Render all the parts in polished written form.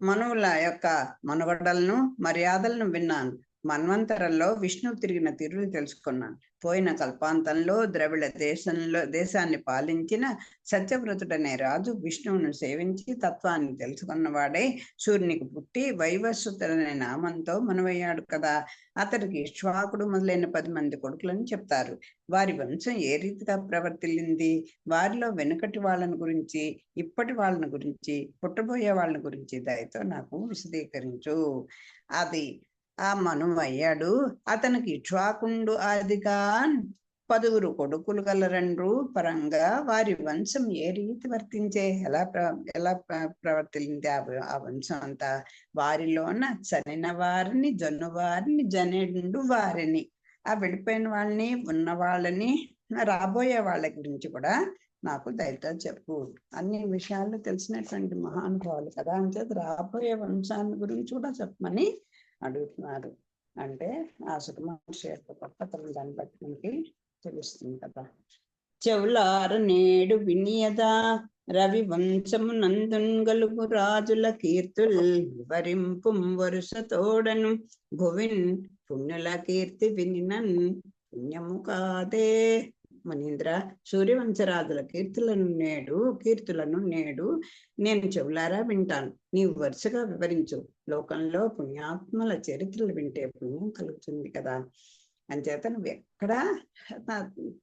మనువుల యొక్క మనుగడలను మర్యాదలను విన్నాను. మన్వంతరంలో విష్ణువు తిరిగిన తీరును తెలుసుకున్నాను. పోయిన కల్పాంతంలో ద్రవిడ దేశాన్ని పాలించిన సత్యవ్రతుడనే రాజు విష్ణువును సేవించి తత్వాన్ని తెలుసుకున్నవాడే సూర్యునికి పుట్టి వైవస్వతుడనే నామంతో మనువయ్యాడు కదా. అతడికి ఇక్ష్వాకుడు మొదలైన 10 మంది కొడుకులని చెప్తారు. వారి వంశం ఏ రీతిగా ప్రవర్తిల్లింది, వారిలో వెనుకటి వాళ్ళని గురించి, ఇప్పటి వాళ్ళని గురించి, పుట్టబోయే వాళ్ళని గురించి దయతో నాకు విశదీకరించు. అది ఆ మనువయ్యాడు. అతనికి ఇక్ష్వాకుండు ఆదిగా 10 కొడుకులు గలరండ్రు పరంగా వారి వంశం ఏ రీతి వర్తించే, ఎలా ప్రవర్తిల్లింది ఆ వంశం అంతా. వారిలోన చనిన వారిని, జొన్ను వారిని, జనెండు వారిని, ఆ వెళ్ళిపోయిన వాళ్ళని, ఉన్న వాళ్ళని, రాబోయే వాళ్ళ గురించి కూడా నాకు దయతో చెప్పు. అన్ని విషయాలు తెలిసినటువంటి మహానుభావులు కదా, అంచేత రాబోయే వంశాన్ని గురించి కూడా చెప్పమని అడుగుతున్నారు. అంటే ఆ సుఖమహర్షి యొక్క గొప్పతనం దాన్ని బట్టి మనకి తెలుస్తుంది కదా. చెవులారు నేడు వినియదా రవి వంశము నందున్గలుగు రాజుల కీర్తుల్ వివరింపు వరుస తోడను భువిన్ పుణ్యుల కీర్తి వినినన్ పుణ్యము కాదే. మనీంద్ర, సూర్యవంశరాజుల కీర్తులను నేడు నేను చెవులారా వింటాను. నీవు వరుసగా వివరించు. లోకంలో పుణ్యాత్మల చరిత్రలు వింటే పుణ్యం కలుగుతుంది కదా. అంచేత నువ్వు ఎక్కడా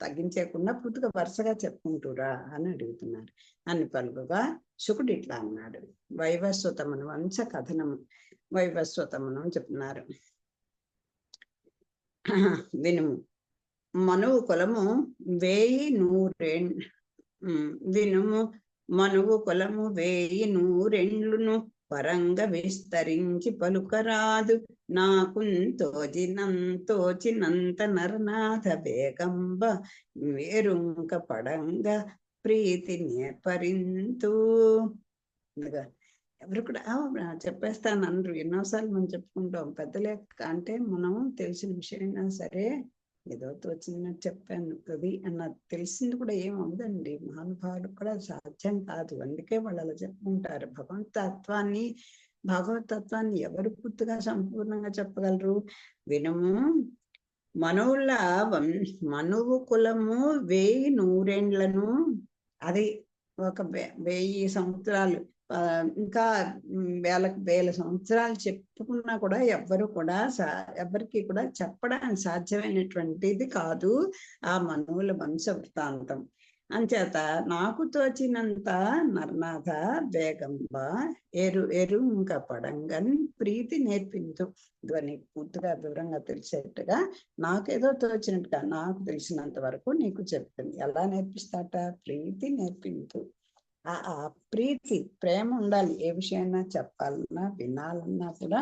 తగ్గించేయకుండా పూర్తిగా వరుసగా చెప్పుకుంటురా అని అడుగుతున్నారు. అని పలుకుగా శుకుడు ఇట్లా అన్నాడు. వైవస్వతమును వంశ కథనము, వైవస్వతమును చెప్తున్నారు. వినుము. మనువు కులము 1000 వినుము. మనువు కులము 1000 పరంగా విస్తరించి పలుకరాదు. నాకు తోచినంత నరనాథ బేగంబ వేరుంక పడంగా ప్రీతి నేర్పరింతు. ఎవరు కూడా చెప్పేస్తాను అనరు. ఎన్నోసార్లు మనం చెప్పుకుంటాం. పెద్దలే అంటే మనం తెలిసిన విషయమైనా సరే ఏదో తోచిందని చెప్పాను అది అన్న తెలిసింది కూడా ఏమవుదండి. మహానుభావులకు కూడా సాధ్యం కాదు. అందుకే వాళ్ళు అలా చెప్పుకుంటారు. భగవతత్వాన్ని ఎవరు పూర్తిగా సంపూర్ణంగా చెప్పగలరు? వినుము. మనువు కులము 1100 అది ఒక 1000 సంవత్సరాలు, ఇంకా వేల సంవత్సరాలు చెప్పుకున్నా కూడా ఎవరికి కూడా చెప్పడానికి సాధ్యమైనటువంటిది కాదు ఆ మనువుల వంశ వృత్తాంతం. అంచేత నాకు తోచినంత నర్నాథ బేగంబ ఎరుంక పడంగన్ ప్రీతి నేర్పించు. ధ్వని పూర్తిగా వివరంగా తెలిసేట్టుగా నాకేదో తోచినట్టుగా నాకు తెలిసినంత వరకు నీకు చెప్తుంది. ఎలా నేర్పిస్తాట? ప్రీతి నేర్పించు. ఆ ప్రీతి, ప్రేమ ఉండాలి. ఏ విషయమైనా చెప్పాలన్నా వినాలన్నా కూడా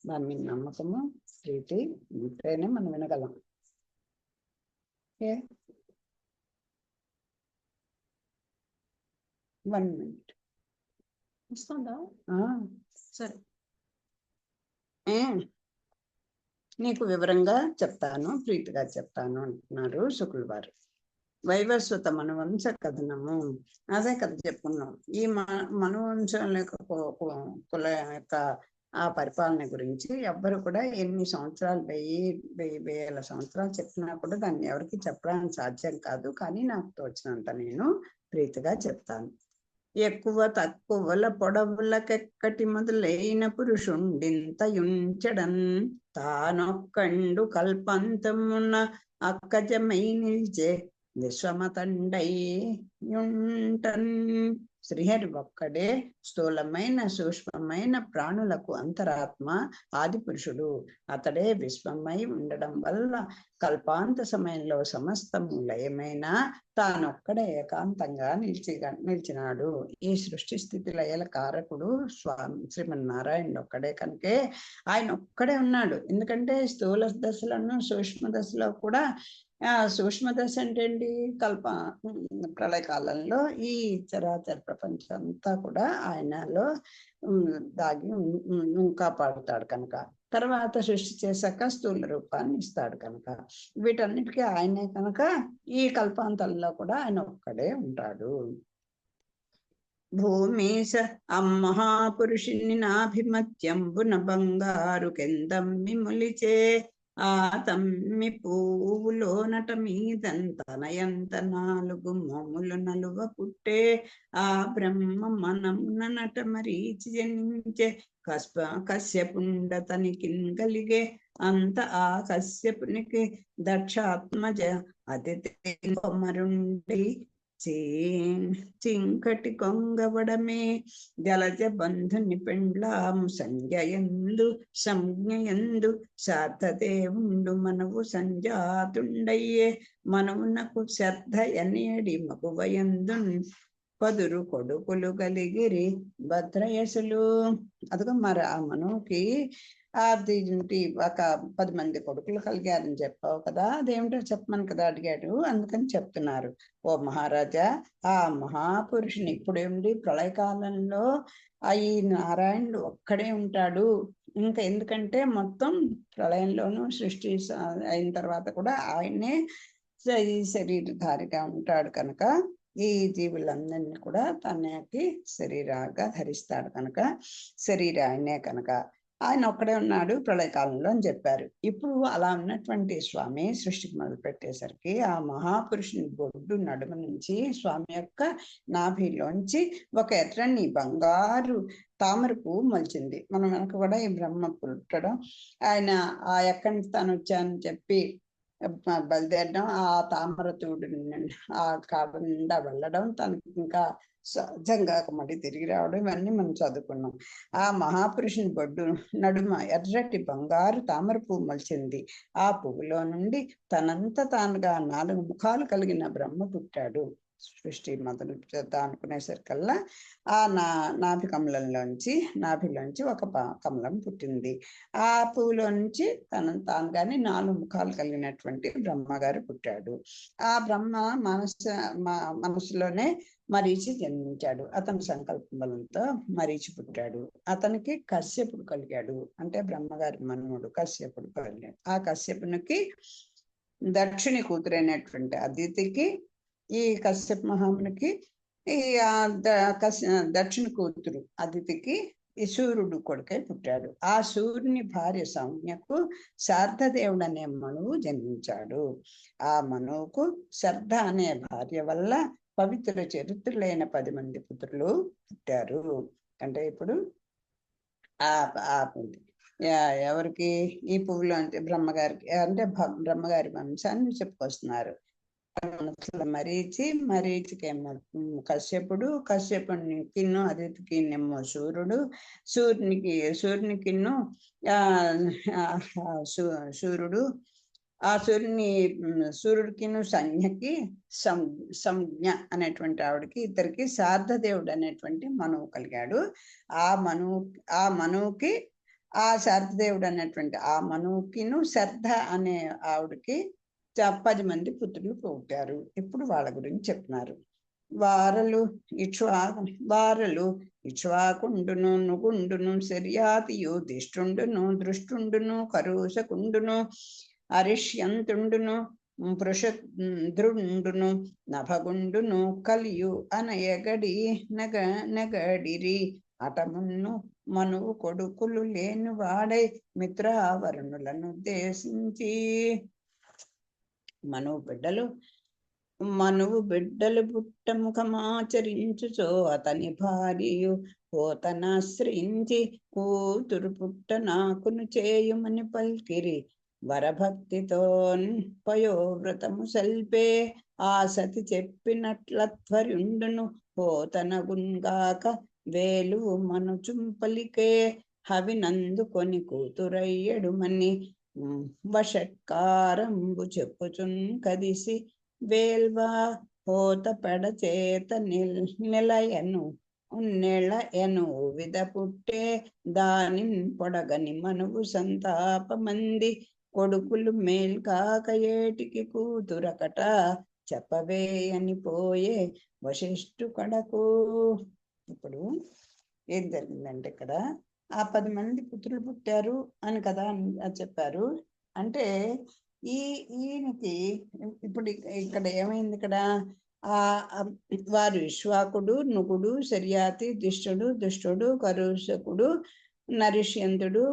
దాని మీద నమ్మకము, ప్రీతి ఉంటేనే మనం వినగలం. ఓకే, 1 minute వస్తుందా? సరే, నీకు వివరంగా చెప్తాను, ప్రీతిగా చెప్తాను అంటున్నారు శుకులు వారు. వైవస్వత మనువంశ కథనము, అదే కథ చెప్పుకున్నాం. ఈ మనువంశం కుల యొక్క ఆ పరిపాలన గురించి ఎవ్వరు కూడా ఎన్ని సంవత్సరాలు, 1000 సంవత్సరాలు చెప్పినా కూడా దాన్ని ఎవరికి చెప్పడానికి సాధ్యం కాదు. కానీ నాకు తోచినంత నేను ప్రీతిగా చెప్తాను. ఎక్కువ తక్కువల పొడవులకెక్కటి మొదలైన పురుషుండింతయుంచడన్ తానొక్కండు కల్పంతమున అక్కజమై నిల్చే విశ్వమతండై యుంటన్. శ్రీహరి ఒక్కడే స్థూలమైన సూక్ష్మమైన ప్రాణులకు అంతరాత్మ, ఆది పురుషుడు. అతడే విశ్వమై ఉండడం వల్ల కల్పాంత సమయంలో సమస్తము లయమైన తానొక్కడే ఏకాంతంగా నిలిచినాడు. ఈ సృష్టి స్థితి లయల కారకుడు శ్రీమన్నారాయణుడు ఒక్కడే కనుకే ఆయన ఒక్కడే ఉన్నాడు. ఎందుకంటే స్థూల దశలను సూక్ష్మ దశలో కూడా, సూక్ష్మ దశ అంటే ఏంటి? ప్రళయకాలంలో ఈ చరాచర ప్రపంచం అంతా కూడా ఆయనలో దాగి కాపాడుతాడు కనుక, తర్వాత సృష్టి చేశాక స్థూల రూపాన్ని ఇస్తాడు కనుక, వీటన్నిటికీ ఆయనే కనుక ఈ కల్పాంతంలో కూడా ఆయన ఒక్కడే ఉంటాడు. భూమీశ అమ్మహాపురుషుని నాభిమత్యంబున బంగారు కెందమ్మి మొలిచే ఆ తమ్మి పువ్వులో నట మీదంతనయంత 4 మోములు నలువ పుట్టే ఆ బ్రహ్మ మనమున నట మరీచి జనించే కశ్యపుండతనికి కలిగే అంత ఆ కశ్యపునికి దక్షాత్మజ అతిథి కొమరుండి చింకటి కొంగవడమే జలజ బంధుని పెండ్లాము సంజ్ఞయందు శార్థదేవుండు మనవు సంజాతుండయ్యే మనవునకు శ్రద్ధ ఎనేడి మగువయందు పదురు కొడుకులు కలిగిరి భద్రయసులు. అదిగో మరి ఆ మనుకి అదేంటి ఒక 10 మంది కొడుకులు కలిగారని చెప్పావు కదా, అదేమిటో చెప్పమని కదా అడిగాడు, అందుకని చెప్తున్నారు. ఓ మహారాజా, ఆ మహాపురుషుని ఇప్పుడేమిటి ప్రళయకాలంలో ఈ నారాయణుడు ఒక్కడే ఉంటాడు. ఇంకా ఎందుకంటే మొత్తం ప్రళయంలోనూ సృష్టి అయిన తర్వాత కూడా ఆయనే శరీరధారిగా ఉంటాడు కనుక ఈ జీవులందరినీ కూడా తనకి శరీరంగా ధరిస్తాడు కనుక శరీరాన్నే కనుక ఆయన ఒక్కడే ఉన్నాడు ప్రళయకాలంలో అని చెప్పారు. ఇప్పుడు అలా ఉన్నటువంటి స్వామి సృష్టికి మొదలు పెట్టేసరికి ఆ మహాపురుషుని బొడ్డు నడుమ నుంచి స్వామి యొక్క నాభిలోంచి ఒక ఎర్రని బంగారు తామర పువ్వు మొలిచింది. మనం వెనక కూడా ఈ బ్రహ్మ పుట్టడం, ఆయన ఆ ఎక్కడి నుంచి తాను వచ్చానని చెప్పి బయలుదేరడం, ఆ తామర తూడు ఆ కాడ నిండా వెళ్ళడం, తనకి ఇంకా సహజంగా మళ్ళీ తిరిగి రావడం, ఇవన్నీ మనం చదువుకున్నాం. ఆ మహాపురుషుని బొడ్డు నడుమ ఎర్రటి బంగారు తామర పువ్వు మొలిచింది. ఆ పువ్వులో నుండి తనంత తానుగా 4 ముఖాలు కలిగిన బ్రహ్మ పుట్టాడు. సృష్టి మొదలు చేద్దాం అనుకునేసరికల్లా ఆ నాభిలోంచి ఒక కమలం పుట్టింది. ఆ పువ్వులో నుంచి తానుగానే 4 ముఖాలు కలిగినటువంటి బ్రహ్మగారు పుట్టాడు. ఆ బ్రహ్మ మనసులోనే మరీచి జన్మించాడు. అతని సంకల్ప బలంతో మరీచి పుట్టాడు. అతనికి కశ్యపుడు కలిగాడు, అంటే బ్రహ్మగారి మనుమడు కశ్యపుడు కలిగాడు. ఆ కశ్యపునికి దక్షిణి కూతురైనటువంటి అదితికి, ఈ కశ్యప మహామునికి ఈ దక్షిణ కూతురు అదితికి ఈ సూర్యుడు కొడుకై పుట్టాడు. ఆ సూర్యుని భార్య సౌమ్యకు శార్ధదేవుడు అనే మనువు జన్మించాడు. ఆ మనువుకు శ్రద్ధ అనే భార్య వల్ల పవిత్ర చరిత్రులైన 10 మంది పుత్రులు పుట్టారు. అంటే ఇప్పుడు ఎవరికి ఈ పువ్వులో అంటే బ్రహ్మగారికి, అంటే బ్రహ్మగారి వంశాన్ని చెప్పుకొస్తున్నారు. మరీచికేమో కశ్యపుడు, కశ్యపునికిన్ను అదితికిన్నేమో సూర్యుడు, సూర్యునికిన్ను సూర్యుడు, ఆ సూర్యుడికిను సంజ్ఞకి సంజ్ఞ అనేటువంటి ఆవిడకి, ఇద్దరికి శార్ధదేవుడు అనేటువంటి మనువు కలిగాడు. ఆ మనువుకి ఆ శార్ధదేవుడు అనేటువంటి ఆ మనువుకిను శ్రద్ధ అనే ఆవిడకి 10 మంది పుత్రులు పుట్టారు. ఇప్పుడు వాళ్ళ గురించి చెప్తున్నారు. వారలు ఇక్ష్వాకుండును, నుగుండును, శర్యాతియు, దిష్టుండును, దృష్టుండును, కరుషకుండును, అరిష్యంతుండును, పృషద్రుండును, నభగుండును, కలియు అనయగడి నగడిరి అటమున్ను మనువు కొడుకులు లేని వాడై మిత్రావరుణులను ఉద్దేశించి మనువు బిడ్డలు పుట్టముఖమాచరించుచో అతని భార్యయు పోతనాశ్రయించి కూతురు పుట్ట నాకును చేయుమని పల్కిరి. వరభక్తితో పయోవ్రతము సల్పే ఆ సతి చెప్పినట్లత్వరుండును పోతనగుంగాక వేలు మనుచుంపలికే హవినందుకొని కూతురయ్యడుమని వషట్కారంబు చెప్పుచున్ కదిసి వేల్వా పోత పెడచేత నిలయను విధ పుట్టే దానిన్ పొడగని మనువు సంతాపమంది కొడుకులు మేల్కాక ఏటికి కూతురకట చెప్పవే అని పోయే వశిష్ఠు కడకు. ఇప్పుడు ఏం జరిగిందంటే ఇక్కడ ఆ 10 మంది పుత్రులు పుట్టారు అని కదా చెప్పారు. అంటే ఈయనకి ఇప్పుడు ఇక్కడ ఏమైంది, ఇక్కడ వారు ఇష్వాకుడు, నుకుడు, శర్యాతి, దుష్టుడు, కరుషకుడు, నరిష్యంతుడు,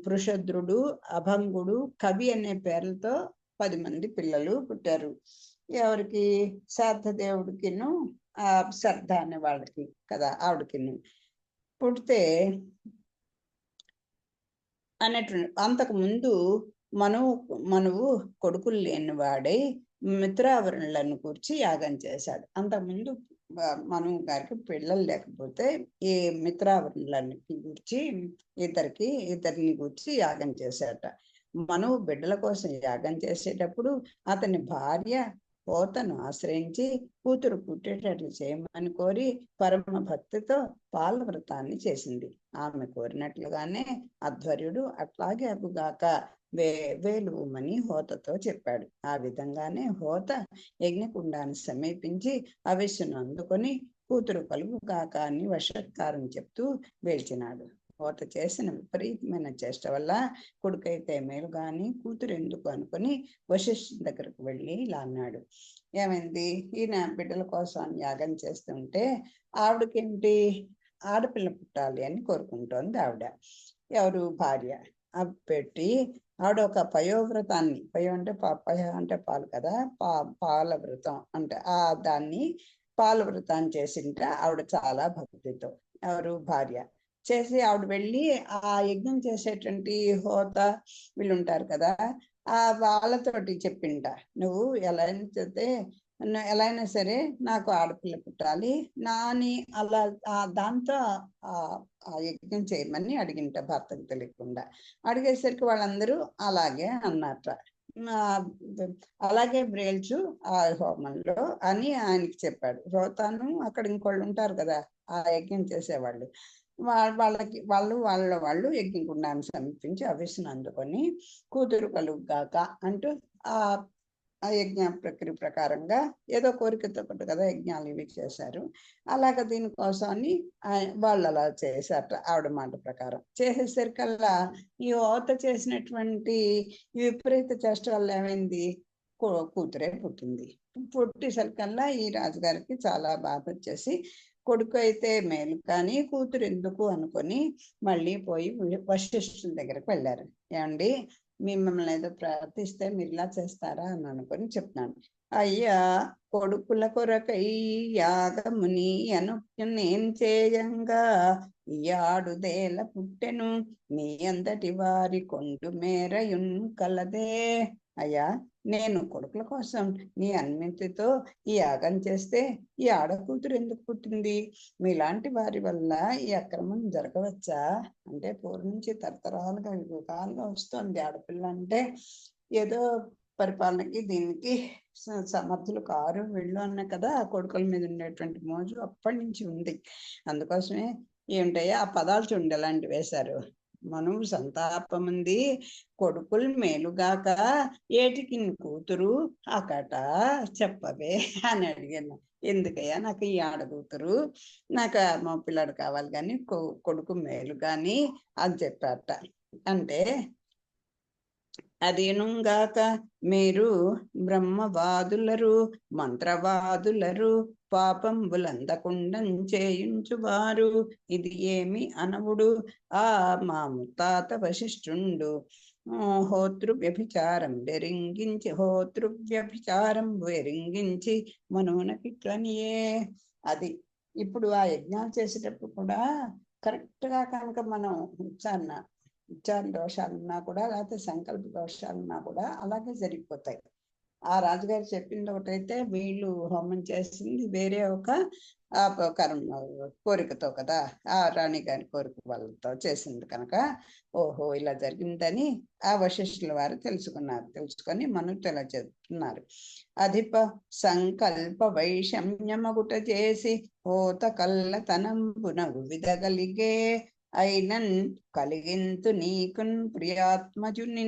పృషద్రుడు, అభంగుడు, కవి అనే పేర్లతో 10 మంది పిల్లలు పుట్టారు. ఎవరికి? శ్రాద్ధదేవుడికిను శ్రద్ధ అనే వాళ్ళకి కదా, ఆవిడకిను పుడితే అన్నట్టు. అంతకు ముందు మనువు కొడుకులు లేని వాడై మిత్రావరుణులను కూర్చి యాగం చేశాడు. అంతకుముందు మనువు గారికి పిల్లలు లేకపోతే ఈ మిత్రావరుణులని కూర్చి ఇద్దరిని కూర్చి యాగం చేశాట. మనువు బిడ్డల కోసం యాగం చేసేటప్పుడు అతని భార్య హోతను ఆశ్రయించి కూతురు పుట్టేటట్లు చేయమని కోరి పరమ భక్తితో పాల వ్రతాన్ని చేసింది. ఆమె కోరినట్లుగానే అధ్వర్యుడు అట్లాగే అగుగాక వేలుమని హోతతో చెప్పాడు. ఆ విధంగానే హోత యజ్ఞకుండాన్ని సమీపించి అవిస్సును అందుకొని కూతురు కలుగుగాక అని వషత్కారం చెప్తూ వేల్చినాడు. హోత చేసిన విపరీతమైన చేష్ట వల్ల కొడుకైతే మేలు గాని కూతురు ఎందుకు అనుకుని వశిష్ఠుని దగ్గరకు వెళ్ళి ఇలా అన్నాడు. ఏమైంది? ఈయన బిడ్డల కోసం యాగం చేస్తుంటే ఆవిడకేంటి, ఆడపిల్ల పుట్టాలి అని కోరుకుంటోంది ఆవిడ. ఎవరు? భార్య. అవి పెట్టి ఆవిడ ఒక పయోవ్రతాన్ని, పయో అంటే పాలు కదా, పాల వ్రతం అంటే దాన్ని పాల వ్రతాన్ని చేసింట ఆవిడ చాలా భక్తితో. ఎవరు? భార్య. చేసి ఆవిడ వెళ్ళి ఆ యజ్ఞం చేసేటువంటి హోత వీళ్ళు ఉంటారు కదా, వాళ్ళతోటి చెప్పింట, నువ్వు ఎలా అయినా సరే నాకు ఆడపిల్ల పుట్టాలి నాని అలా దాంతో ఆ యజ్ఞం చేయమని అడిగింట భర్తకు తెలియకుండా. అడిగేసరికి వాళ్ళందరూ అలాగే అన్నట్ట. అలాగే బ్రేల్చు ఆ హోమంలో అని ఆయనకి చెప్పాడు. హోతాను అక్కడ ఇంకోళ్ళు ఉంటారు కదా ఆ యజ్ఞం చేసేవాళ్ళు, వాళ్ళు యజ్ఞకుండాన్ని సమీపించి అవిస్సును అందుకొని కూతురు కలుగుగాక అంటూ ఆ యజ్ఞ ప్రక్రియ ప్రకారంగా ఏదో కోరికతో పాటు కదా యజ్ఞాలు ఇవి చేశారు. అలాగ దీనికోసాన్ని వాళ్ళు అలా చేశారట. ఆవిడ మాట ప్రకారం చేసేసరికల్లా ఈ హోత చేసినటువంటి ఈ విపరీత చేష్ట వల్ల ఏమైంది, కూతురే పుట్టింది. పుట్టేసరికల్లా ఈ రాజుగారికి చాలా బాధ వచ్చేసి కొడుకు అయితే మేలు కానీ కూతురు ఎందుకు అనుకొని మళ్ళీ పోయి వశిష్ఠుల దగ్గరకు వెళ్ళారు. ఏమండి, మిమ్మల్ని ఏదో ప్రార్థిస్తే మీరు ఇలా చేస్తారా అని అనుకొని చెప్తున్నాను. అయ్యా, కొడుకుల కొరకై యాగముని నేను చేయంగా యాడుదేల పుట్టెను మీ అందటి వారి కొండు మేరయున్ కలదే. అయ్యా, నేను కొడుకుల కోసం నీ అనుమతితో ఈ యాగం చేస్తే ఈ ఆడకూతురు ఎందుకు పుట్టింది? మీలాంటి వారి వల్ల ఈ అక్రమం జరగవచ్చా? అంటే పూర్వం నుంచి తరతరాలుగా యుగాలుగా వస్తుంది. ఆడపిల్ల అంటే ఏదో పరిపాలనకి దీనికి సమర్థులు కారు వెళ్ళు అన్న కదా కొడుకుల మీద ఉండేటువంటి మోజు అప్పటి నుంచి ఉంది. అందుకోసమే ఏమిటయ్యా ఆ పదాలు చూడండి ఎలాంటి వేశారు. మనువు సంతాపముంది కొడుకులు మేలుగాక ఏటికి కూతురు అకట చెప్పవే అని అడిగాను. ఎందుకయ్యా నాకు ఈ ఆడకూతురు, నాకు మా పిల్లాడు కావాలి కానీ కొడుకు మేలు కానీ అని చెప్పారట. అంటే అదేనుగాక మీరు బ్రహ్మవాదులరు మంత్రవాదులరు పాపంబులందకుండం చేయించువారు ఇది ఏమి అనవుడు మా ముత్తాత వశిష్ఠుండు హోతృ వ్యభిచారం వెరింగించి మనోనకిట్లనియే. అది ఇప్పుడు ఆ యజ్ఞాలు చేసేటప్పుడు కూడా కరెక్ట్ గా కనుక మనం ఉచ్చారణ దోషాలున్నా కూడా లేకపోతే సంకల్ప దోషాలున్నా కూడా అలాగే జరిగిపోతాయి. ఆ రాజుగారు చెప్పింది ఒకటైతే వీళ్ళు హోమం చేసింది వేరే ఒక కోరికతో కదా, ఆ రాణి గారి కోరిక వాళ్ళతో చేసింది కనుక ఓహో ఇలా జరిగిందని ఆ వశిష్ఠుల వారు తెలుసుకొని మనుతో ఇలా చెప్తున్నారు. అధిప సంకల్ప వైషమ్యమగుట చేసి హోత కల్లతనంబునగు విధగలిగే అయినన్ కలిగింతు నీకున్ ప్రియాత్మజుని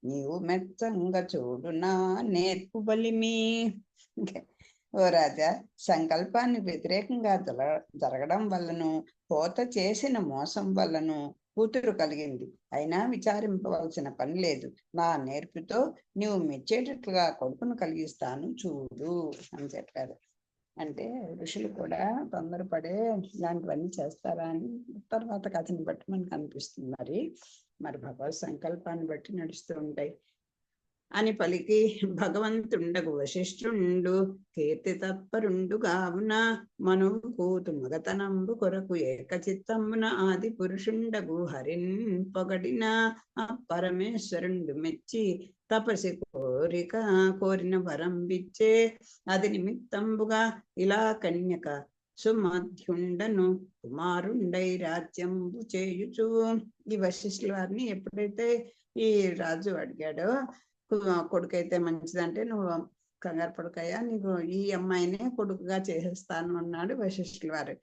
నీవు మెచ్చంగా చూడు నా నేర్పు బలిమి. ఓ రాజా, సంకల్పాన్ని వ్యతిరేకంగా జరగడం వల్లను హోత చేసిన మోసం వల్లను కూతురు కలిగింది, అయినా విచారింపవలసిన పని లేదు. నా నేర్పుతో నీవు మెచ్చేటట్లుగా కొడుకును కలిగిస్తాను చూడు అని చెప్పారు. అంటే ఋషులు కూడా తొందరపడే ఇలాంటివన్నీ చేస్తారా అని తర్వాత కథని బట్టి మనకు అనిపిస్తుంది. మరి భగవత్ సంకల్పాన్ని బట్టి నడుస్తూ ఉంటాయి అని పలికి భగవంతుండగు వశిష్ఠుండు కీర్తి తత్పరుండు గావున మనువు కూతు మగతనంబు కొరకు ఏకచిత్తమున ఆది పురుషుండగు హరిన్ పొగడిన పరమేశ్వరుండు మెచ్చి తపసి కోరిన వరం విచ్చే అది నిమిత్తంబుగా ఇలా కన్యక సుమధ్యుండను కుమారుండై రాజ్యంబు చేయుచు. ఈ వశిష్ఠుల వారిని ఎప్పుడైతే ఈ రాజు అడిగాడో, కొడుకైతే మంచిదంటే నువ్వు కంగారు పడకయ్యా, నీకు ఈ అమ్మాయినే కొడుకుగా చేసేస్తాను అన్నాడు వశిష్ఠుల వారు.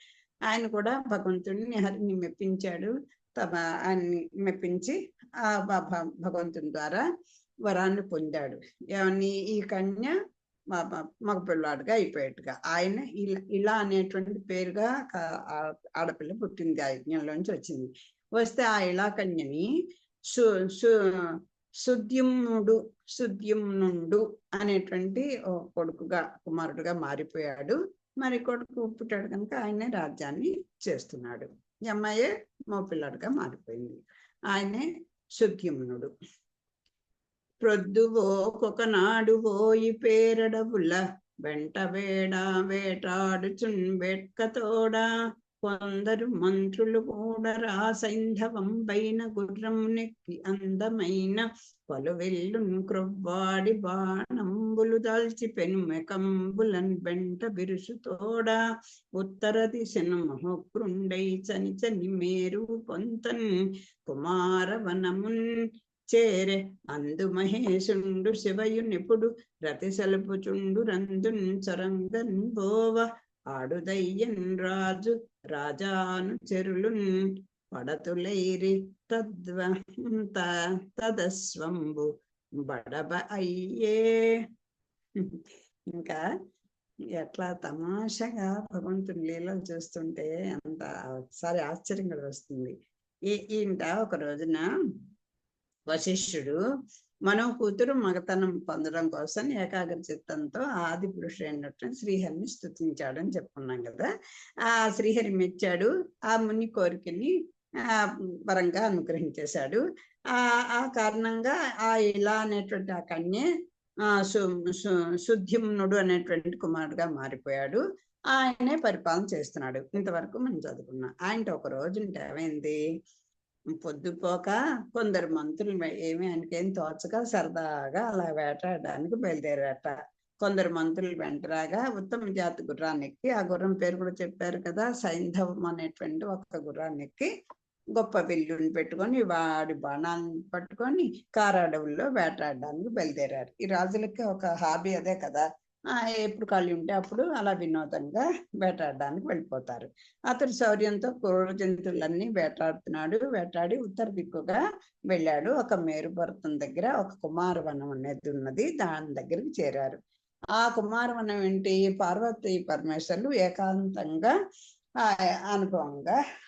ఆయన కూడా భగవంతుడిని హరిని మెప్పించాడు. ఆయన్ని మెప్పించి ఆ భగవంతుని ద్వారా వరాన్ని పొందాడు. ఏమని, ఈ కన్య మగ పిల్లాడుగా అయిపోయేట్టుగా. ఆయన ఇలా అనేటువంటి పేరుగా ఆడపిల్ల పుట్టింది, ఆ యజ్ఞంలోంచి వచ్చింది. వస్తే ఆ ఇలా కన్యని సుద్యుమ్నుడు అనేటువంటి కొడుకుగా, కుమారుడుగా మారిపోయాడు. మరి కొడుకు పుట్టాడు కనుక ఆయనే రాజ్యాన్ని చేస్తున్నాడు. ఈ అమ్మాయే మోపిల్లాడుగా మారిపోయింది. ఆయనే సుద్యుమ్నుడు. ప్రొద్దువో కొకనాడు పోయి పేరడవుల వెంట వేటాడుచున్ బెట్కతోడా కొందరు మంత్రులు కూడా రాసైంధవం పైన గుర్రం నెక్కి అందమైన పలువెల్లున్ క్రొవ్వాడి బాణంబులు దాల్చి పెనుమెకంబులన్ వెంట బిరుసుతోడా ఉత్తర దిశను మహోక్రుండై చని మేరు పొంతన్ కుమారవనమున్ చేరే అందు మహేశుండు శివయునిపుడు రతి సలుపుచుండు రందున్ చరంగన్ బోవ ఆడుదయ్యన్ రాజు రాజాను చెరులున్ పడతులైరి తదస్వంబు బడబ అయ్యే. ఇంకా ఎట్లా తమాషగా భగవంతుని లీలలు చూస్తుంటే అంత ఒకసారి ఆశ్చర్యం కూడా వస్తుంది. ఈంట ఒక రోజున వశిష్ఠుడు మనో కూతురు మగతనం పొందడం కోసం ఏకాగ్ర చిత్తంతో ఆది పురుషుడైనటువంటి శ్రీహరిని స్తుతించాడని చెప్పుకున్నాం కదా. ఆ శ్రీహరి మెచ్చాడు, ఆ ముని కోరికని పరంగా అనుగ్రహించేశాడు. ఆ కారణంగా ఆ ఇలా అనేటువంటి ఆ కన్య సుద్యుమ్నుడు అనేటువంటి కుమారుడుగా మారిపోయాడు. ఆయనే పరిపాలన చేస్తున్నాడు. ఇంతవరకు మనం చదువుకున్నాం. ఆయనతో ఒక రోజు ఏమైంది, పొద్దుపోక కొందరు మంత్రులు ఏమి ఆయనకేం తోచగా సరదాగా అలా వేటాడడానికి బయలుదేరాట. కొందరు మంత్రులు వెంటరాగా ఉత్తమ జాతి గుర్రాన్ని ఎక్కి, ఆ గుర్రం పేరు కూడా చెప్పారు కదా, సైంధవం అనేటువంటి ఒక గుర్రాన్ని ఎక్కి గొప్ప విల్లుని పెట్టుకొని వాడి బాణాలను పట్టుకొని కారడవుల్లో వేటాడడానికి బయలుదేరారు. ఈ రాజులకి ఒక హాబీ అదే కదా, ఎప్పుడు ఖాళీ ఉంటే అప్పుడు అలా వినోదంగా వేటాడడానికి వెళ్ళిపోతారు. అతడు శౌర్యంతో క్రూర జంతువులన్నీ వేటాడి ఉత్తర దిక్కుగా వెళ్ళాడు. ఒక మేరుపర్వతం దగ్గర ఒక కుమారవనం అనేది ఉన్నది, దాని దగ్గరికి చేరారు. ఆ కుమారవనం ఏంటి, పార్వతీ పరమేశ్వరులు ఏకాంతంగా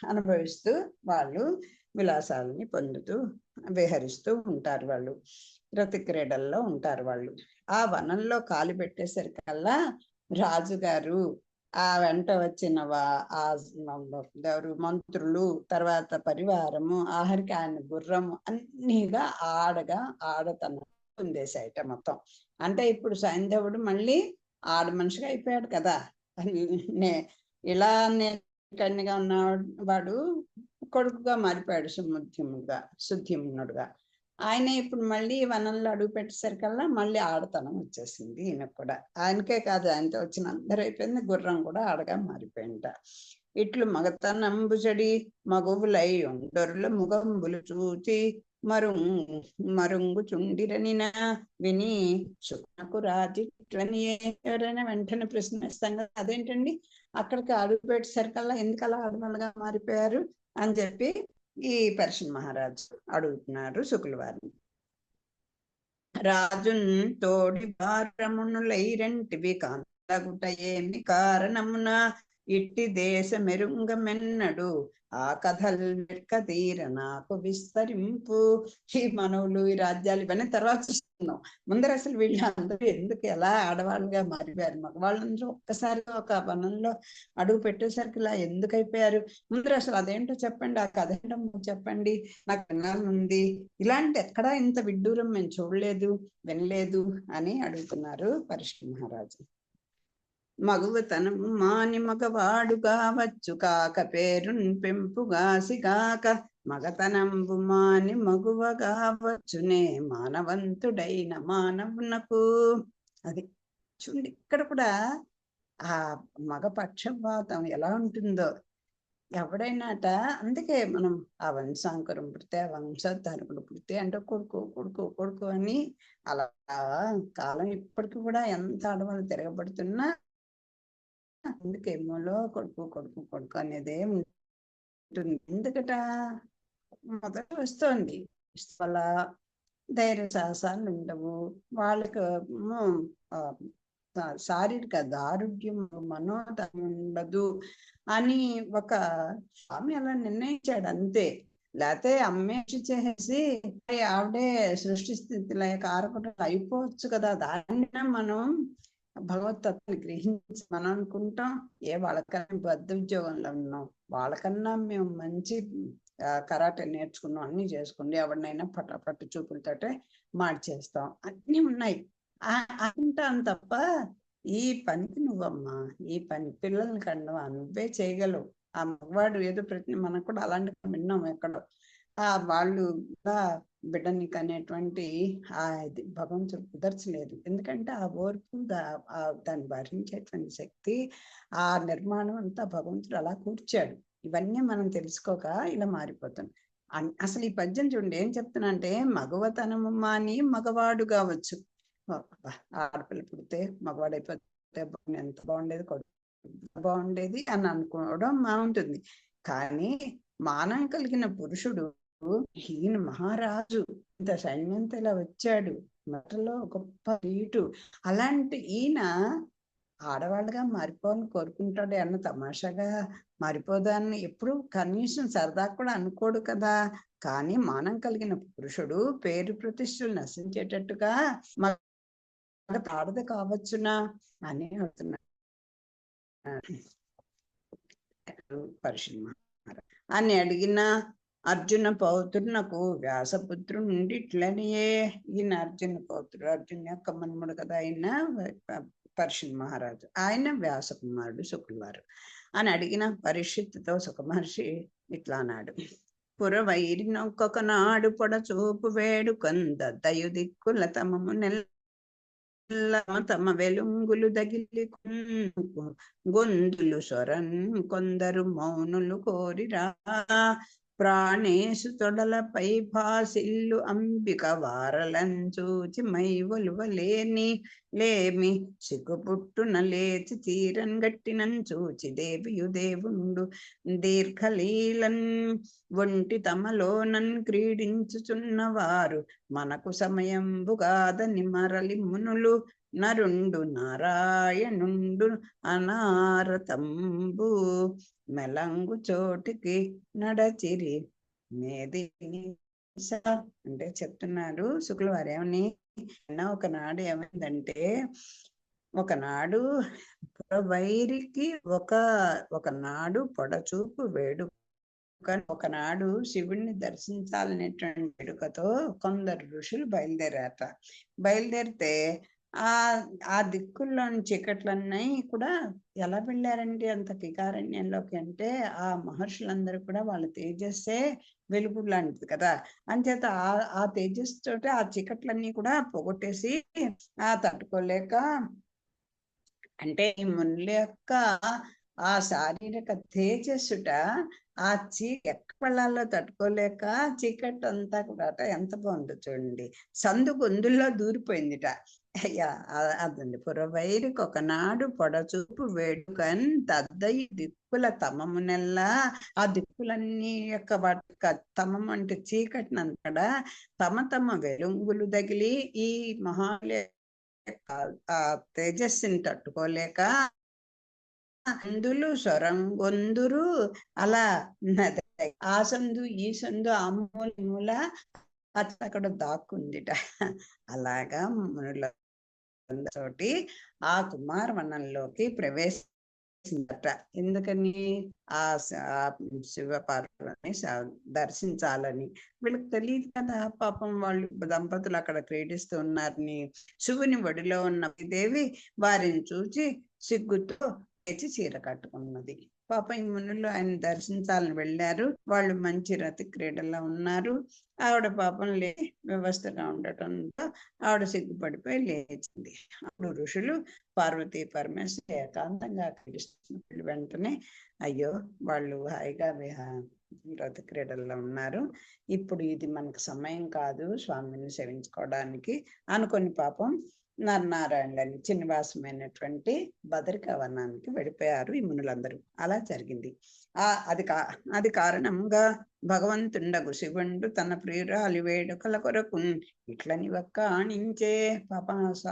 అనుభవిస్తూ వాళ్ళు విలాసాలని పొందుతూ విహరిస్తూ ఉంటారు. వాళ్ళు రతి క్రీడల్లో ఉంటారు. వాళ్ళు ఆ వనంలో కాలు పెట్టేసరికల్లా రాజుగారు, ఆ వెంట వచ్చిన మంత్రులు, తర్వాత పరివారము, ఆఖరికి ఆయన గుర్రము అన్నీగా ఆడతనం పొందేశాయట మొత్తం. అంటే ఇప్పుడు సైంధవుడు మళ్ళీ ఆడ మనిషిగా అయిపోయాడు కదా. ఇలా కన్యగా ఉన్నవాడు కొడుకుగా మారిపోయాడు, సుద్యుమ్నుడుగా. ఆయన ఇప్పుడు మళ్ళీ వనంలో అడుగు పెట్టేసరికల్లా మళ్ళీ ఆడతనం వచ్చేసింది ఈయనకు కూడా. ఆయనకే కాదు, ఆయనతో వచ్చిన అందరూ అయిపోయింది. గుర్రం కూడా ఆడగా మారిపోయింట. ఇట్లు మగతనంబుచడి మగువులై ఉండొరుల ముగంబులు చూచి మరుంగు చుండిరనిన విని సుఖకు రాజిట్లని. ఎవరైనా వెంటనే ప్రశ్నిస్తాం కదా, అదేంటండి అక్కడికి అడుగు పెట్టేసరికల్లా ఎందుకు అలా ఆడవాళ్ళగా మారిపోయారు అని చెప్పి ఈ పరీక్ష మహారాజు అడుగుతున్నారు శుకుల వారిని. రాజున్ తోడి భారమునులైరంటివి కాంతగుట ఏమి కారణమున ఇట్టి దేశమెరుంగమెన్నడు ఆ కథల్ మెక్క తీర నాకు విస్తరింపు. ఈ మనవులు, ఈ రాజ్యాలు ఇవన్నీ తర్వాత చూస్తున్నాం. ముందర అసలు వీళ్ళందరూ ఎందుకు ఎలా ఆడవాళ్ళుగా మారిపోయారు? మగవాళ్ళందరూ ఒక్కసారిగా ఒక వనంలో అడుగు పెట్టేసరికి ఇలా ఎందుకు అయిపోయారు? ముందర అసలు అదేంటో చెప్పండి, ఆ కథ ఏంటో చెప్పండి, నాకు వినాలనుంది. ఇలాంటి ఎక్కడా ఇంత విడ్డూరం మేము చూడలేదు, వినలేదు అని అడుగుతున్నారు పరీక్ష మహారాజు. మగువతనము మాని మగవాడు కావచ్చు కాక పేరున్ పెంపుగాసిగాక, మగతనంబు మాని మగువ కావచ్చునే మానవంతుడైన మానవునకు. అది చూడండి, ఇక్కడ కూడా ఆ మగ పక్షపాతం ఎలా ఉంటుందో. ఎవడైనాట, అందుకే మనం ఆ వంశాంకురం పుడితే, ఆ వంశోద్ధారకుడు పుడితే అంటే కొడుకు కొడుకు కొడుకు అని అలా కాలం ఇప్పటికి కూడా ఎంత ఆడవాళ్ళు తిరగబడుతున్నా అందుకేమోలో కొడుకు కొడుకు కొడుకు అనేదే ఉంటుంది. ఎందుకట మొదట వస్తోంది వల్ల ధైర్య సాహసాలు ఉండవు వాళ్ళకు, శారీరక దారుఢ్యం మనోధర్మం ఉండదు అని ఒక స్వామి అలా నిర్ణయించాడు అంతే. లేకపోతే అమ్మేసి చేసి ఆవిడే సృష్టి స్థితిలో కారకుడు అయిపోవచ్చు కదా. దాన్ని మనం భగవతత్వాన్ని గ్రహించి మనం అనుకుంటాం ఏ వాళ్ళకన్నా పెద్ద ఉద్యోగంలో ఉన్నాం, వాళ్ళకన్నా మేము మంచి కరాటే నేర్చుకున్నాం, అన్ని చేసుకుండి ఎవరినైనా పట్టు చూపులతోటే మార్చేస్తాం, అన్నీ ఉన్నాయి అంటాను తప్ప ఈ పనికి నువ్వమ్మా, ఈ పని పిల్లల్ని కన్నా నువ్వే చేయగలవు. ఆ మగవాడు ఏదో మనకు కూడా అలాంటి విన్నాం ఎక్కడో. వాళ్ళు బిడ్డని కనేటువంటి ఇది భగవంతుడు కుదర్చలేదు. ఎందుకంటే ఆ ఓర్పు, దాన్ని భరించేటువంటి శక్తి, ఆ నిర్మాణం అంతా భగవంతుడు అలా కూర్చాడు. ఇవన్నీ మనం తెలుసుకోక ఇలా మారిపోతాం. అసలు ఈ పద్యం చూడండి ఏం చెప్తున్నా అంటే, మగవతనము మాని మగవాడు కావచ్చు. ఆడపిల్ల పుడితే మగవాడైపోతే ఎంత బాగుండేది, కొడుకు బాగుండేది అని అనుకోవడం బాగుంటుంది. కానీ మానం కలిగిన పురుషుడు, ఈయన మహారాజు, ఇంత సైన్యంతో ఇలా వచ్చాడు, మటలో గొప్ప రీటు, అలాంటి ఈయన ఆడవాళ్ళుగా మారిపోవాలని కోరుకుంటాడు అన్న తమాషాగా మారిపోదాన్ని ఎప్పుడు కనీసం సరదా కూడా అనుకోడు కదా. కానీ మానం కలిగిన పురుషుడు పేరు ప్రతిష్టలు నశించేటట్టుగా ఆడది కావచ్చునా అని అడుగుతున్నాడు పరిశీలన అని అడిగిన అర్జున పౌత్రునకు వ్యాసపుత్రుండి ఇట్లనియే. ఈయన అర్జున పౌత్రుడు, అర్జున యొక్క మన్ముడు కదా ఆయన పరీక్షిత్ మహారాజు, ఆయన వ్యాస కుమారుడు శుక్రవారు అని అడిగిన పరీక్షిత్తుతో సుఖమహర్షి ఇట్లా అన్నాడు. పురవైరినొక్కొక్క నాడు పొడచూపు వేడుకొంద దయు దిక్కుల తమము తమ వెలుంగులు దగిలి గొంతులు సొరన్ కొందరు మౌనులు కోరిరా. ప్రాణేశు తొడలపై భాసిల్లు అంబిక వారలంచూచి మై ఒలువలేని లేమి సిగ్గుపుట్టున లేచి తీరన్ గట్టినన్ చూచి దేవియు దేవుండు దీర్ఘలీలన్ ఒంటి తమలోనన్ క్రీడించుచున్నవారు మనకు సమయంబుగాదని మరలి మునులు నరుండు నారాయణుండు అనారతంబు మెలంగు చోటికి నడచిరి మేది అంటే చెప్తున్నాడు శుక్లవారు ఏమని. ఒకనాడు ఏమైందంటే, ఒకనాడు వైరికి ఒకనాడు పొడచూపు వేడుక, ఒకనాడు శివుణ్ణి దర్శించాలనేటువంటి వేడుకతో కొందరు ఋషులు బయలుదేరితే ఆ దిక్కుల్లోని చీకట్లన్నీ కూడా ఎలా వెళ్ళారంటే అంత కికారణ్యంలోకి అంటే, ఆ మహర్షులందరూ కూడా వాళ్ళ తేజస్సే వెలుగు లాంటిది కదా. అంచేత ఆ తేజస్సు తోటి ఆ చీకట్లన్నీ కూడా పోగొట్టేసి తట్టుకోలేక, అంటే ఈ మునుల యొక్క ఆ శారీరక తేజస్సుట ఆ ఎక్కళ్ళల్లో తట్టుకోలేక చీకటి అంతా కూడా ఎంత బాగుందో చూడండి, సందు గొంతుల్లో దూరిపోయిందిట. అయ్యా అదండి. పురవైరికి ఒకనాడు పొడచూపు వేడుకన్ దద్దయి దిక్కుల తమమునెల్లా, ఆ దిక్కులన్నీ యొక్క తమము అంటే చీకటినంతడా తమ తమ వెలుంగులు తగిలి ఈ మహాలే ఆ తేజస్సుని తట్టుకోలేక అందులు సొరంగొందురు అలా ఆ సందు ఈ సందు ఆ మూల మూల అక్కడ దాక్కుందిట. అలాగా మునుల తోటి ఆ కుమారవనంలోకి ప్రవేశించట. ఎందుకని? ఆ శివ పార్వతిని దర్శించాలని. వీళ్ళకి తెలియదు కదా పాపం, వాళ్ళు దంపతులు అక్కడ క్రీడిస్తూ ఉన్నారని. శివుని ఒడిలో ఉన్న దేవి వారిని చూచి సిగ్గుతో లేచి చీర కట్టుకున్నది. పాపం ఈ మునులు ఆయన దర్శించాలని వెళ్ళారు. వాళ్ళు మంచి రతి క్రీడల్లో ఉన్నారు. ఆవిడ పాపం వ్యవస్థగా ఉండటంతో ఆవిడ సిగ్గుపడిపోయి లేచింది. అప్పుడు ఋషులు పార్వతీ పరమేశ్వరు ఏకాంతంగా క్రీడిస్తున్న వెంటనే, అయ్యో వాళ్ళు హాయిగా రథ క్రీడల్లో ఉన్నారు, ఇప్పుడు ఇది మనకు సమయం కాదు స్వామిని సేవించుకోవడానికి అనుకొని పాపం నరనారాయణులని చిన్నవాసమైనటువంటి బదరికావనానికి వెళ్ళిపోయారు ఈ మునులందరూ. అలా జరిగింది. అది కారణంగా భగవంతుండగు శివుండు తన ప్రియురాలి వేడుకల కొరకు ఇట్లని ఒక్క ఆణించే. పాప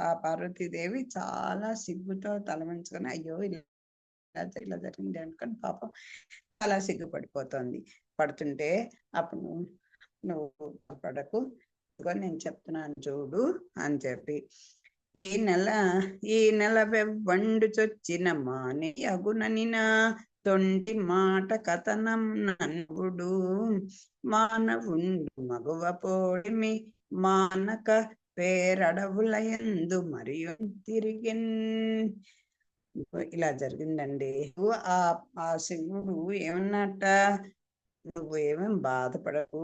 ఆ పార్వతీదేవి చాలా సిగ్గుతో తల వంచుకొని, అయ్యో ఇలా జరిగింది అనుకొని పాపం చాలా సిగ్గుపడిపోతుంది. పడుతుంటే అప్పుడు నువ్వు పడకు, నేను చెప్తున్నాను చూడు అని చెప్పి, ఈ నెల వెవ్వండు చొచ్చిన మాని అగుననిన తొంటి మాట కథనం నన్వుడు మానవుండు మగువ పోడిమి మానక పేరడవులయందు మరియు తిరిగిన్. ఇలా జరిగిందండి. ఆ శివుడు ఏమన్నట్ట, నువ్వు ఏమేం బాధపడకు,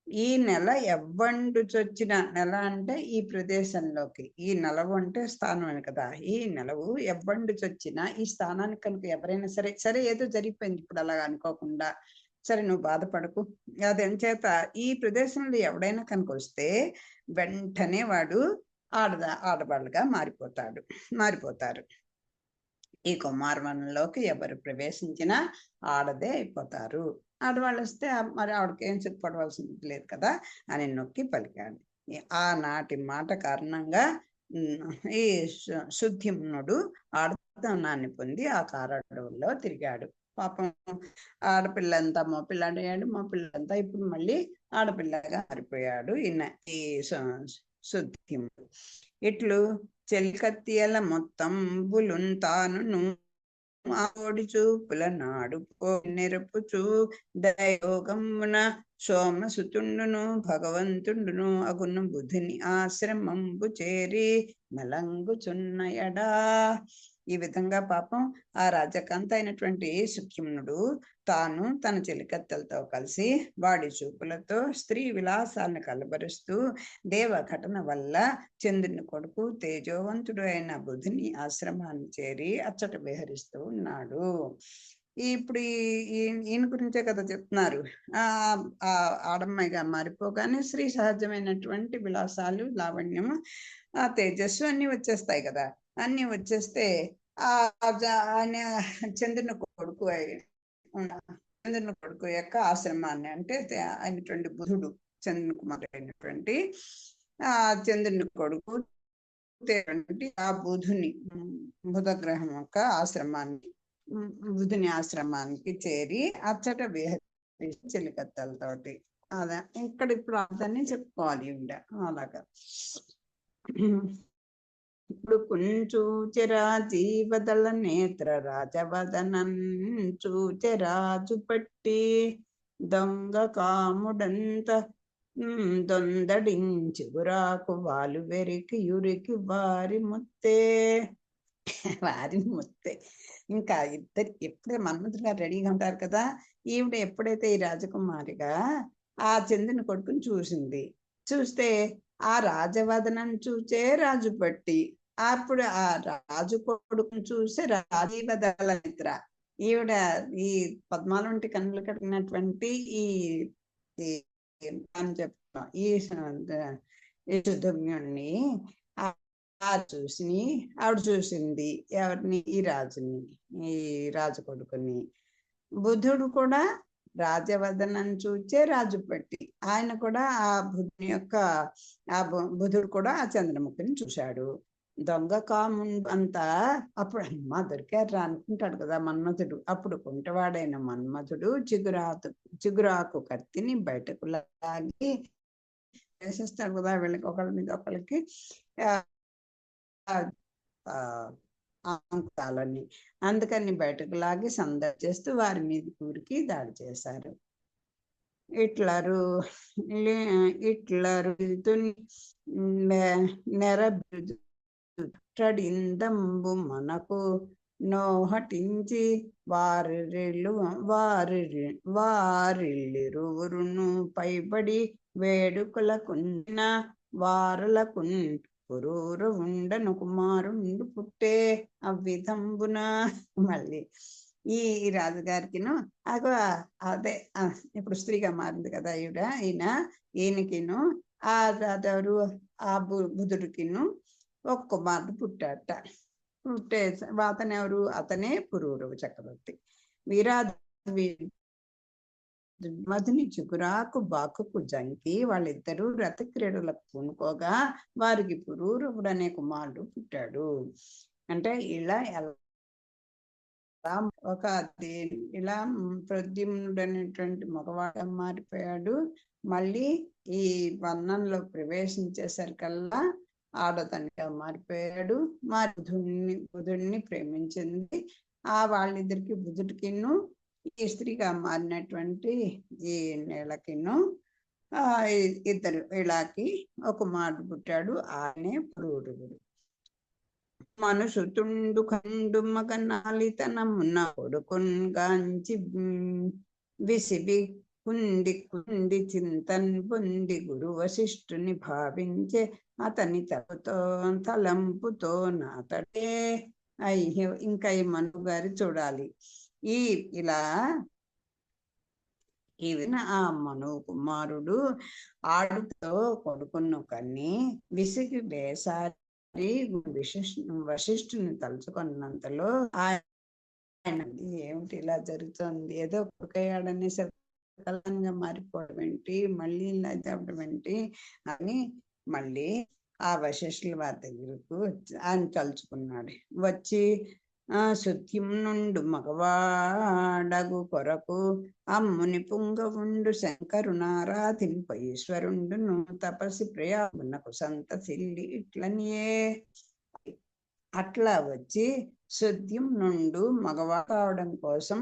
ఈ నెల ఎవ్వండు చొచ్చిన, నెల అంటే ఈ ప్రదేశంలోకి, ఈ నెలవు అంటే స్థానం అని కదా, ఈ నెలవు ఎవ్వండు చొచ్చిన ఈ స్థానానికి కనుక ఎవరైనా సరే ఏదో జరిగిపోయింది ఇప్పుడు అలాగా అనుకోకుండా, సరే నువ్వు బాధపడకు. అదెంచేత ఈ ప్రదేశంలో ఎవడైనా కనుక వస్తే వెంటనే వాడు ఆడవాళ్ళుగా మారిపోతారు. ఈ కుమారవనంలోకి ఎవరు ప్రవేశించినా ఆడదే అయిపోతారు. ఆడవాళ్ళు వస్తే మరి ఆవిడకి ఏం సిగ్గుపడవలసింది లేదు కదా అని నొక్కి పలికాడు. ఆనాటి మాట కారణంగా ఈ శుద్ధిమునుడు ఆడతనాన్ని పొంది ఆ కారడవుల్లో తిరిగాడు. పాపం ఆడపిల్లంతా మోపిల్ల అయ్యాడు, మోపిల్లంతా ఇప్పుడు మళ్ళీ ఆడపిల్లగా మారిపోయాడు ఈ శుద్ధిముడు. ఇట్లు చెలికత్తియల మొత్తం బులుంతాను ఆడి చూపుల నాడు నెరుపుచు దయోగమున సోమసుతుండును భగవంతుండును అగును బుధుని ఆశ్రమంబు చేరి మలంగుచున్నయడా. ఈ విధంగా పాపం ఆ రాజకాంత అయినటువంటి శుక్యమునుడు తాను తన చెలికత్తెలతో కలిసి వాడి చూపులతో స్త్రీ విలాసాలను కలబరుస్తూ దేవ ఘటన వల్ల చంద్రుని కొడుకు తేజోవంతుడు అయిన బుధుని ఆశ్రమాన్ని చేరి అచ్చట విహరిస్తూ ఉన్నాడు. ఇప్పుడు ఈయన గురించే కదా చెప్తున్నారు. ఆ ఆడమ్మాయిగా మారిపోగానే స్త్రీ సహజమైనటువంటి విలాసాలు, లావణ్యము, ఆ తేజస్సు అన్ని వచ్చేస్తాయి కదా. అన్ని వచ్చేస్తే ఆయన చంద్రుని కొడుకు యొక్క ఆశ్రమాన్ని, అంటే అయినటువంటి బుధుడు చంద్రుని కుమారుడు అయినటువంటి ఆ చంద్రుని కొడుకు ఆ బుధగ్రహం యొక్క బుధుని ఆశ్రమానికి చేరి అచ్చట విహరించి చెలికత్తలతోటి. అదే ఇక్కడ ఇప్పుడు అర్థాన్ని చెప్పుకోవాలి అలాగా. ఇప్పుడు కుంచూచెరా జీవదళ నేత్ర రాజవదనం చూచెరాజు పట్టి దొంగ కాముడంత దొందడించి గురాకు వాళ్ళు వెరికి యురికి వారి ముత్తే. ఇంకా ఇద్దరు ఎప్పుడే మన్మధుడు గారు రెడీగా ఉంటారు కదా. ఈవిడ ఎప్పుడైతే ఈ రాజకుమారిగా ఆ చంద్రుని కొడుకుని చూస్తే ఆ రాజవదనం చూచే రాజు పట్టి, అప్పుడు ఆ రాజు కొడుకుని చూసే రాజీవదళ నేత్ర. ఈవిడ ఈ పద్మాలంటి కన్నులు కట్టినటువంటి అని చెప్తా ఈ శుద్ధమ్యుణ్ణి ఆవిడ చూసింది. ఎవరిని? ఈ రాజుని, ఈ రాజు కొడుకుని. బుధుడు కూడా రాజవదనం చూచే రాజు పట్టి, ఆయన కూడా ఆ బుధుని యొక్క బుధుడు కూడా ఆ చంద్రముఖిని చూశాడు. దొంగ కాముండు అంతా అప్పుడు అమ్మ దొరికారా అనుకుంటాడు కదా మన్మథుడు. అప్పుడు కుంటవాడైన మన్మథుడు చిగురాకు కత్తిని బయటకు లాగి వేసేస్తాడు కదా వీళ్ళకి, ఒకళ్ళ మీద ఒకళ్ళకి అంకాలని. అందుకని బయటకు లాగి సందడి చేస్తూ వారి మీద ఊరికి దాడి చేశారు. ఇట్లరు నెరబిందంబు మనకు నోహటించి వారిల్లిరువురును పైబడి వేడుకలకున్న వారలకున్ పురూర ఉండను కుమారుండు పుట్టే అవ్విధంబున. మళ్ళీ ఈ రాజుగారికిను అదే ఇప్పుడు స్త్రీగా మారింది కదా ఈయనకిను ఆ బుధుడికిను ఒక కుమారుడు పుట్టాట. పుట్టే అతనే పురూరవ చక్రవర్తి. మధుని చిగురాకు బాకుకు జంకి వాళ్ళిద్దరూ రథ క్రీడలకు పూనుకోగా వారికి పురూరవుడు అనే కుమారుడు పుట్టాడు. అంటే ఇలా ఇలా ప్రద్యుమ్నుడు అనేటువంటి మగవాడు మారిపోయాడు. మళ్ళీ ఈ వర్ణంలో ప్రవేశించేసరికల్లా ఆడతనిగా మారిపోయాడు. బుధుడిని ప్రేమించింది. వాళ్ళిద్దరికి బుధుడికిను ఈ స్త్రీగా మారినటువంటి ఈ నేలకిను ఇద్దరు ఇలాకి ఒక కుమారుడు పుట్టాడు. ఆయనే పురూరవుడు. మనుషుతుండు కండు మగనాలితనమున్న కొడుకున్ గాంచి విసిబి కుండి చింతన్ పొంది గురు వశిష్ఠుని భావించే అతని తలంపుతో నాతడే. అయ్యో, ఇంకా ఈ మను గారి చూడాలి. ఇలా ఆ మను కుమారుడు ఆడుతో కొడుకును కన్ని విసిగి వేసారి వశిష్ఠుని తలుచుకున్నంతలో ఆయన ఏమిటి ఇలా జరుగుతుంది, ఏదో కొడుకయ్యాడనే సకలంగా మారిపోవడం ఏంటి, మళ్ళీ ఇలా చెప్పడం ఏంటి అని మళ్ళీ ఆ వశిష్ఠుల వారి దగ్గరకు ఆయన తలుచుకున్నాడు. వచ్చి శుద్ధ్యం నుండు మగవాడగు కొరకు అమ్ముని పుంగవుండు శంకరునారాధింప ఈశ్వరుండును తపసి ప్రయామునకు సంతసిల్లి ఇట్లనియే. అట్లా వచ్చి శుద్ధ్యం నుండు మగవా కావడం కోసం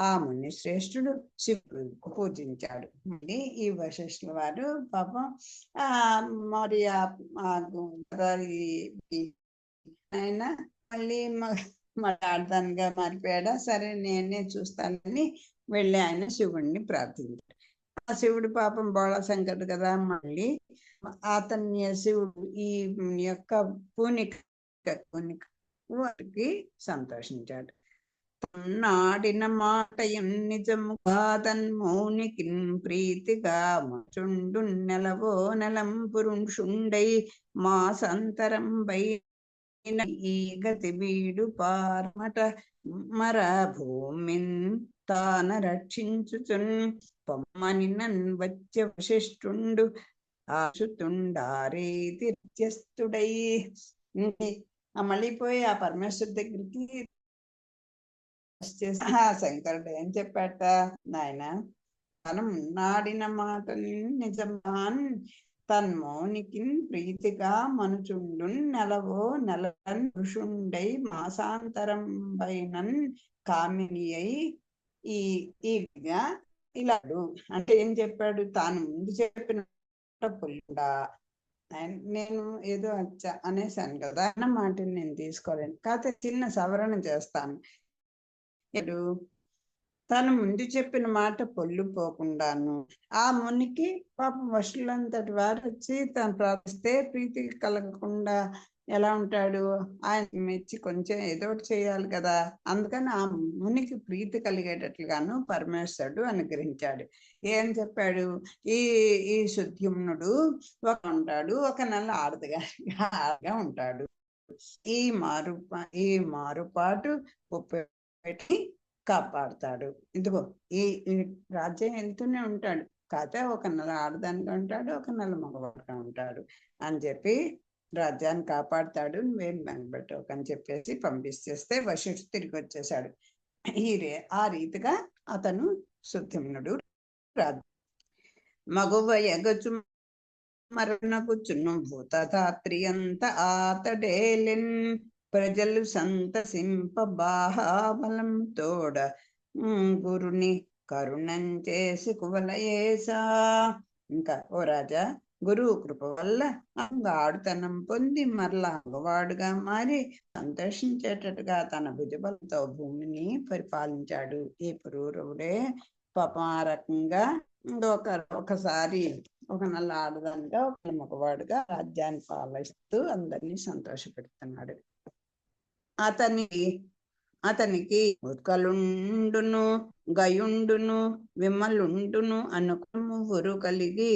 ఆ ముని శ్రేష్ఠుడు శివుడు పూజించాడు. మళ్ళీ ఈ వశిష్ఠుల వారు పాపం మరి ఆయన మళ్ళీ ఆడదానిగా మారిపోయాడా, సరే నేనే చూస్తానని వెళ్ళి ఆయన శివుడిని ప్రార్థించాడు. ఆ శివుడు పాపం బోళాశంకరుడు కదా, మళ్ళీ అతన్ని శివుడు ఈ యొక్క పూనిక వారికి సంతోషించాడు. నాడిన మాట నిజము కాదన్మౌనికి ప్రీతిగా చుండు నెలవో నెలం పురుషుండై మాసంతరం బై ఈ గతి వీడు పార్మట మర భూమిన్ తాన రక్షించుచున్ పొమ్మని నన్ వచ్చ వశిష్ఠుండు ఆశుతుండారీతి రత్యస్తుడై. మళ్ళీపోయి ఆ పరమేశ్వరు దగ్గరికి శంకరుడు ఏం చెప్పాట, నాయన మనం నాడిన మాట నిజమాన్ తన్మౌనికి ప్రీతిగా మనుచుండు నెలవో నెలన్ పురుషుండై మాసాంతరం బైనన్ కామిని అయి ఈగా ఇలాడు. అంటే ఏం చెప్పాడు, తాను ముందు చెప్పిన పొల్లుడా నేను ఏదో అనేసాను కదా అన్న మాటని నేను తీసుకోలేను, కాకపోతే చిన్న సవరణ చేస్తాను. తను ముందు చెప్పిన మాట పొల్లు పోకుండాను ఆ మునికి పాపం వశులంతటి వారు వచ్చి తను ప్రార్థిస్తే ప్రీతి కలగకుండా ఎలా ఉంటాడు, ఆయన మెచ్చి కొంచెం ఏదో ఒకటి చేయాలి కదా. అందుకని ఆ మునికి ప్రీతి కలిగేటట్లుగాను పరమేశ్వరుడు అనుగ్రహించాడు. ఏం చెప్పాడు, ఈ శుద్ధ్యుమ్నుడు ఉంటాడు, ఒక నెల ఆడగా ఉంటాడు. ఈ మారుపాటు పెట్టి కాపాడుతాడు. ఇదిగో ఈ రాజ్యం వెళ్తూనే ఉంటాడు, కాకపోతే ఒక నెల ఆడదానిగా ఉంటాడు, ఒక నెల మగవాడుగా ఉంటాడు అని చెప్పి రాజ్యాన్ని కాపాడుతాడు, నువ్వేం బెంగపెట్టవు అని చెప్పేసి పంపిస్తేస్తే వశిష్ఠుడు తిరిగి వచ్చేసాడు. ఆ రీతిగా అతను సుద్యుమ్నుడు రాజు. మగువ ఎగచు మరణపుచును భూతధాత్రి అంత ఆతడేలెన్, ప్రజలు సంతసింప బాహాబలం తోడ గురుని కరుణం చేసి కువలయేసా. ఇంకా ఓ రాజా, గురువు కృప వల్ల ఆడుతనం పొంది మరలా మగవాడుగా మారి సంతోషించేటట్టుగా తన భుజబలంతో భూమిని పరిపాలించాడు. ఈ పురూరవుడే పాపం ఆ రకంగా ఒకసారి ఒక నల్ల ఆడదానిగా ఒక మగవాడుగా రాజ్యాన్ని పాలిస్తూ అందరినీ సంతోషపెడుతున్నాడు. అతనికి ఉత్కలుండును గయుండును విమలుండును అనుకుమువురు కలిగి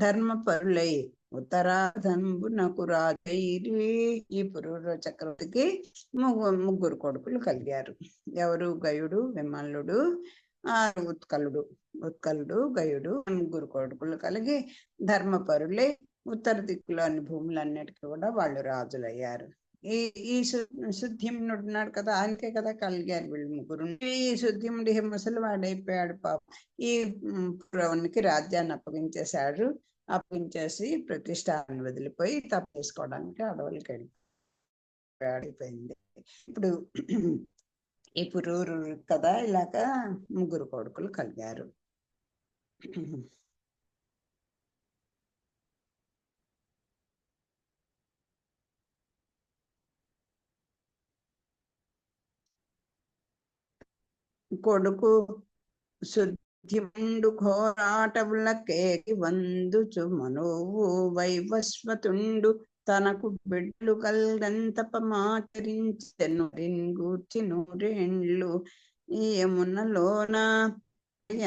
ధర్మపరులై ఉత్తరాధంబునకు రాజైరి. ఈ పురూర చక్రవర్తికి ముగ్గురు కొడుకులు కలిగారు. ఎవరు? గయుడు, విమలుడు, ఉత్కలుడు గయుడు ముగ్గురు కొడుకులు కలిగి ధర్మపరులై ఉత్తర దిక్కులోని భూములన్నిటికీ కూడా వాళ్ళు రాజులయ్యారు. ఈ సుద్యుమ్నుడు ఉన్నాడు కదా, ఆయనకే కదా కలిగారు వీళ్ళు ముగ్గురు. ఈ సుద్యుమ్నుడి ముసలి వాడైపోయాడు పాపం. ఈ పురవునికి రాజ్యాన్ని అప్పగించేసి ప్రతిష్టాన్ని వదిలిపోయి తప్పేసుకోవడానికి అడవులకి వెళ్ళిపోయింది. ఇప్పుడు ఈ పురూరు కదా ఇలాగా ముగ్గురు కొడుకులు కలిగారు. కొడుకు శుద్ధిముండు ఘోరాటవులకేకి వందుచు మనోవు వైవస్వతుండు తనకు బిడ్డలు కల్గంతపమాచరించెను గూర్చి 100 ఏండ్లు. ఈ యమునలోన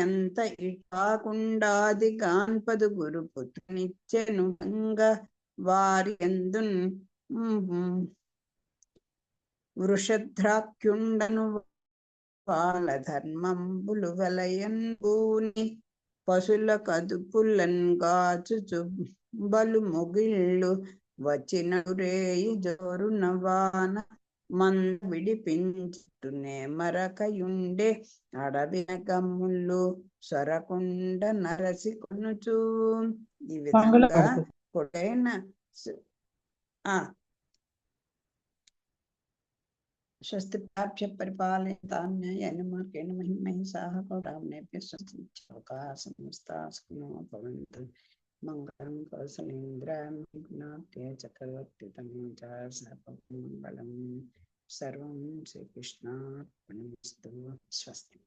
ఎంత ఇటాకుండాది గాన్పదు గురు పుత్రునిచ్చెను గంగ వారి ఎందున్ వృషద్రాక్యుండను పాల ధర్మంబులు వలయన్ భూని పశుల కదుపులన్ గాచుచు బలు మొగిళ్ళు వచ్చిన రేయి జోరున వాన మంద విడిపించునే మరకయుండే అడవిన గమ్ములు సొరకుండ నరసి కొనుచు. ఈ విధంగా కొడైన స్వస్తిప్రాప్య పరిపాలయతాన్యాయేన మార్గేణ మహిమహి సాహకో రామనేభ్యః స్వస్తిశ్చోకాసమస్తాస్కునో భవంతు మంగళం కౌసలేంద్రాయ విఘ్నాత్యే చక్రవర్తి తనూజా సర్వమంగళం. సర్వం శ్రీకృష్ణార్పణమస్తు. స్వస్తి.